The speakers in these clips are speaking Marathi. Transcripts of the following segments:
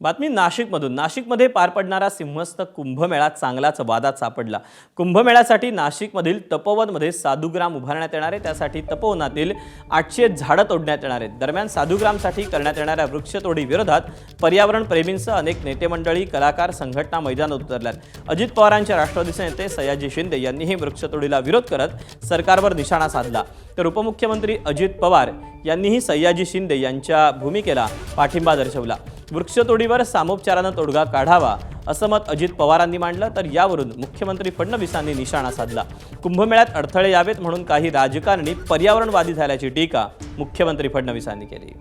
बातमी नाशिकमधून। नाशिकमध्ये पार पडणारा सिंहस्थ कुंभमेळा चांगलाच वादात सापडला। कुंभमेळ्यासाठी नाशिकमधील तपोवनमध्ये साधुग्राम उभारण्यात येणार आहे। त्यासाठी तपोवनातील 800 झाडं तोडण्यात येणार आहेत। दरम्यान साधुग्रामसाठी करण्यात येणाऱ्या वृक्षतोडी विरोधात पर्यावरण प्रेमींसह अनेक नेते मंडळी, कलाकार, संघटना मैदानात उतरल्यात। अजित पवारांचे राष्ट्रवादीचे नेते सयाजी शिंदे यांनीही वृक्षतोडीला विरोध करत सरकारवर निशाणा साधला, तर उपमुख्यमंत्री अजित पवार यांनीही सयाजी शिंदे यांच्या भूमिकेला पाठिंबा दर्शवला। वृक्षतोडीवर सामोपचाराने तोडगा काढावा असं मत अजित पवारांनी मांडलं, तर यावरून मुख्यमंत्री फडणवीसांनी निशाणा साधला। कुंभमेळ्यात अडथळे यावेत म्हणून काही राजकारणी पर्यावरणवादी झाल्याची टीका मुख्यमंत्री फडणवीसांनी केली।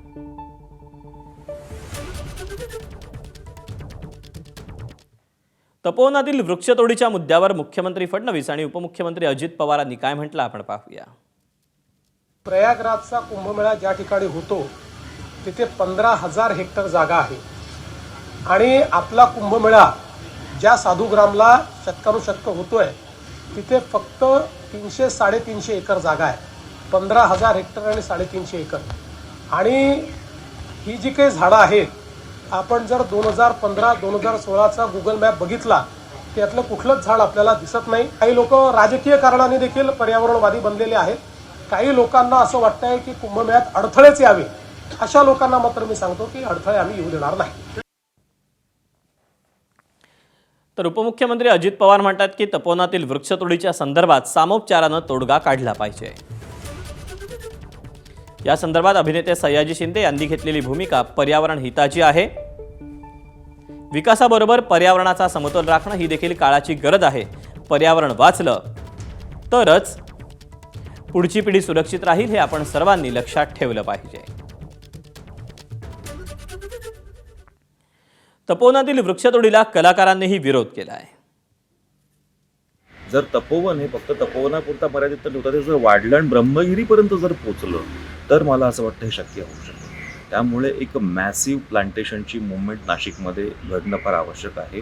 तपोवनातील वृक्षतोडीच्या मुद्द्यावर मुख्यमंत्री फडणवीस आणि उपमुख्यमंत्री अजित पवारांनी काय म्हटलं आपण पाहूया। प्रयागराजचा कुंभमेळा ज्या ठिकाणी होतो तिथे 15,000 हेक्टर जागा आहे आणि आपला कुंभमेळा ज्या साधुग्रामला शतकानुशतक होतोय तिथे फक्त 300-350 एकर जागा आहे। 15,000 हेक्टर आणि 350 एकर। आणि ही जी काही झाडं आहेत, आपण जर 2015-2016चा गुगल मॅप बघितला त्यातलं कुठलंच झाड आपल्याला दिसत नाही। काही लोक राजकीय कारणाने देखील पर्यावरणवादी बनलेले आहेत। काही लोकांना असं वाटतंय की कुंभमेळ्यात अडथळेच यावे। अशा लोकांना मात्र मी सांगतो की अडथळे आम्ही येऊ देणार नाही। तर उपमुख्यमंत्री अजित पवार म्हणतात की तपोवनातील वृक्षतोडीच्या संदर्भात सामोपचाराने तोडगा काढला पाहिजे। या संदर्भात अभिनेते सयाजी शिंदे यांनी घेतलेली भूमिका पर्यावरण हिताची आहे। विकासाबरोबर पर्यावरणाचा समतोल राखणं ही देखील काळाची गरज आहे। पर्यावरण वाचलं तरच पुढची पिढी सुरक्षित राहील, हे आपण सर्वांनी लक्षात ठेवलं पाहिजे। तपोवनातील वृक्षतोडीला कलाकारांनीही विरोध केला आहे। जर तपोवन हे फक्त तपोवनापुरता मर्यादित नव्हतं, ते जर वाढलं आणि ब्रह्मगिरीपर्यंत जर पोचलं तर मला असं वाटतं हे शक्य होऊ शकतं। त्यामुळे एक मॅसिव्ह प्लांटेशनची मुवमेंट नाशिकमध्ये घडणं फार आवश्यक आहे।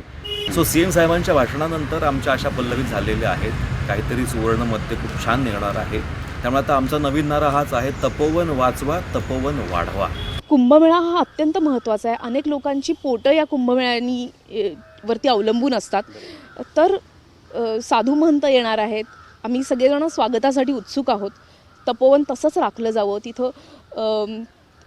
सो सीएम साहेबांच्या भाषणानंतर आमच्या आशा पल्लवित झालेल्या आहेत। काहीतरी सुवर्णमध्ये खूप छान निघणार आहे। त्यामुळे आता आमचा नवीन नारा हाच आहे, तपोवन वाचवा, तपोवन वाढवा। कुंभमेळा हा अत्यंत महत्त्वाचा आहे। अनेक लोकांची पोटं या कुंभमेळ्यांनी वरती अवलंबून असतात। तर साधू महंत येणार आहेत। आम्ही सगळेजण स्वागतासाठी उत्सुक आहोत। तपोवन तसंच राखलं जावं। तिथं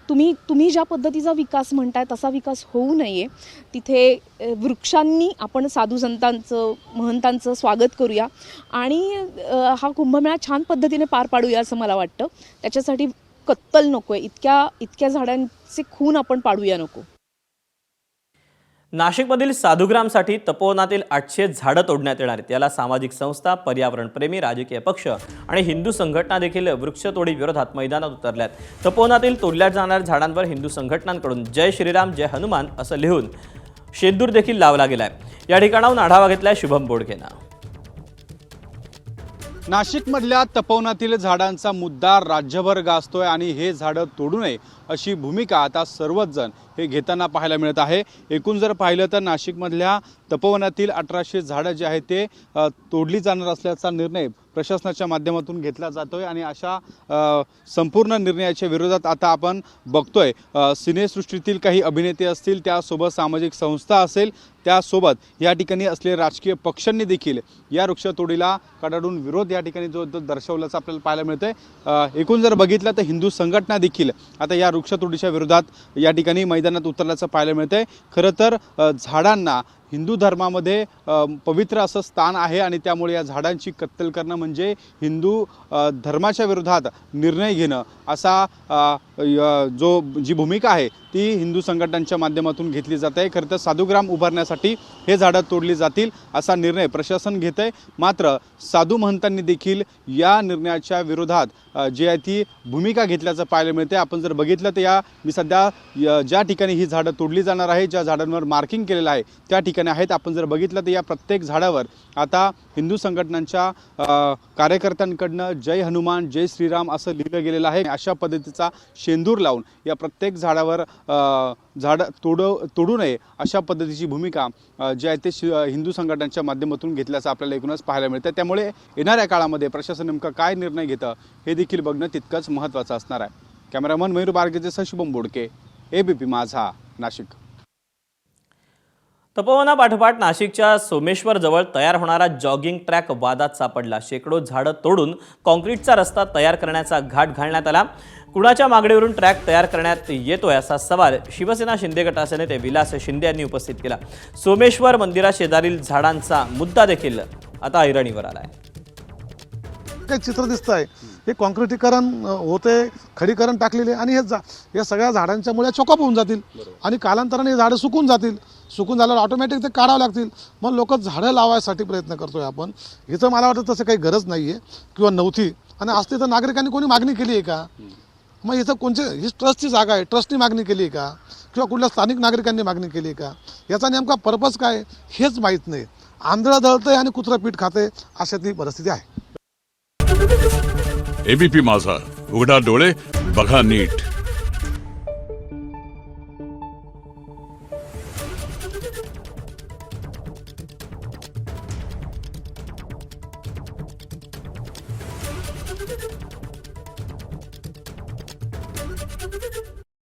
तुम्ही ज्या पद्धतीचा विकास म्हणताय तसा विकास होऊ नये। तिथे वृक्षांनी आपण साधू संतांचं, महंतांचं स्वागत करूया आणि हा कुंभमेळा छान पद्धतीने पार पाडूया असं मला वाटतं। त्याच्यासाठी कत्तल नको आहे। इतक्या झाडांचे खून आपण पाडूया नको। नाशिकमधील साधुग्रामसाठी तपोवनातील 800 झाडं तोडण्यात येणार आहेत। याला सामाजिक संस्था, पर्यावरण प्रेमी, राजकीय पक्ष आणि हिंदू संघटना देखील वृक्षतोडी विरोधात मैदानात उतरल्यात। तपोवनातील तोडल्या जाणाऱ्या झाडांवर हिंदू संघटनांकडून जय श्रीराम, जय हनुमान असं लिहून शेंदूर देखील लावला गेलाय। या ठिकाणाहून आढावा घेतलाय शुभम बोडकेनं। नाशिकमधल्या तपोवनातील झाडांचा मुद्दा राज्यभर गाजतोय आणि हे झाडं तोडू नये अशी भूमिका आता सर्वच जण हे घेताना पाहायला मिळत आहे। एकूण जर पाहिलं तर नाशिकमधल्या तपोवनातील 1800 झाडं जे आहेत ते तोडली जाणार असल्याचा निर्णय प्रशासनाच्या माध्यमातून घेतला जातोय आणि अशा संपूर्ण निर्णयाच्या विरोधात आता आपण बघतोय सिनेसृष्टीतील काही अभिनेते असतील, त्यासोबत सामाजिक संस्था असेल, त्यासोबत या ठिकाणी असलेले राजकीय पक्षांनी देखील या वृक्षतोडीला कडाडून विरोध या ठिकाणी जो दर्शवल्याचं आपल्याला पाहायला मिळतंय। एकूण जर बघितलं तर हिंदू संघटना देखील आता या वृक्षतोडीच्या विरोधात या ठिकाणी मैदानात उतरल्याचं पाहायला मिळतंय। खरं तर झाडांना हिंदू धर्मामध्ये पवित्र असं स्थान आहे आणि त्यामुळे या झाडांची कत्तल करणं म्हणजे हिंदू धर्माच्या विरोधात निर्णय घेणं असा जी भूमिका आहे ती हिंदू संघटनांच्या माध्यमातून घेतली जात आहे। खरं तर साधुग्राम उभारण्यासाठी हे झाडं तोडली जातील असा निर्णय प्रशासन घेत आहे। मात्र साधू महंतांनी देखील या निर्णयाच्या विरोधात जी आहे ती भूमिका घेतल्याचं पाहायला मिळते। आपण जर बघितलं तर मी सध्या ज्या ठिकाणी ही झाडं तोडली जाणार आहे, ज्या झाडांवर मार्किंग केलेलं आहे त्या ठिकाणी आहेत। आपण जर बघितलं तर या प्रत्येक झाडावर आता हिंदू संघटनांच्या कार्यकर्त्यांकडनं जय हनुमान, जय श्रीराम असं लिहिलं गेलेलं आहे। अशा पद्धतीचा शेंदूर लावून या प्रत्येक झाडावर झाड तोडू नये अशा पद्धतीची भूमिका जी आहे ते हिंदू संघटनांच्या माध्यमातून घेतल्याचं आपल्याला एकूणच पाहायला मिळतं। त्यामुळे येणाऱ्या काळामध्ये प्रशासन नेमकं काय निर्णय घेतं हे देखील बघणं तितकंच महत्त्वाचं असणार आहे। कॅमेरामन मयूर बारगेचे शुभम बोडके, ABP माझा, नाशिक। तपोवनापाठोपाठ नाशिकच्या सोमेश्वर जवळ तयार होणारा जॉगिंग ट्रॅक वादात सापडला. शेकडो झाडं तोडून कॉन्क्रीटचा रस्ता तयार करण्याचा घाट घालण्यात आला. कुणाच्या मागणीवरून ट्रॅक तयार करण्यात येतोय असा सवाल शिवसेना शिंदे गटाचे नेते विलास शिंदे यांनी उपस्थित केला. सोमेश्वर मंदिराशेजारील झाडांचा मुद्दा देखील आता ऐरणीवर आलाय. काही चित्र दिसत आहे हे कॉन्क्रिटीकरण होते, खडीकरण टाकलेले आणि या सगळ्या झाडांच्या मुळे चोकअप होऊन जातील आणि कालांतराने हे झाडं सुकून जातील. सुकून झाल्यावर ऑटोमॅटिक ते काढावं लागतील. मग लोक झाडं लावायसाठी प्रयत्न करतोय आपण. इथं मला वाटतं तसं काही गरज नाही आहे किंवा नव्हती आणि असते तर नागरिकांनी कोणी मागणी केली आहे का? मग इथं कोणते ही ट्रस्टची जागा आहे, ट्रस्टनी मागणी केली आहे का किंवा कुठल्या स्थानिक नागरिकांनी मागणी केली आहे का? याचा नेमका पर्पज काय हेच माहीत नाही. आंधळं दळतंय आणि कुत्रं पीठ खाते अशा ती परिस्थिती आहे. एबीपी माझा, उघडा डोळे बघा नीट.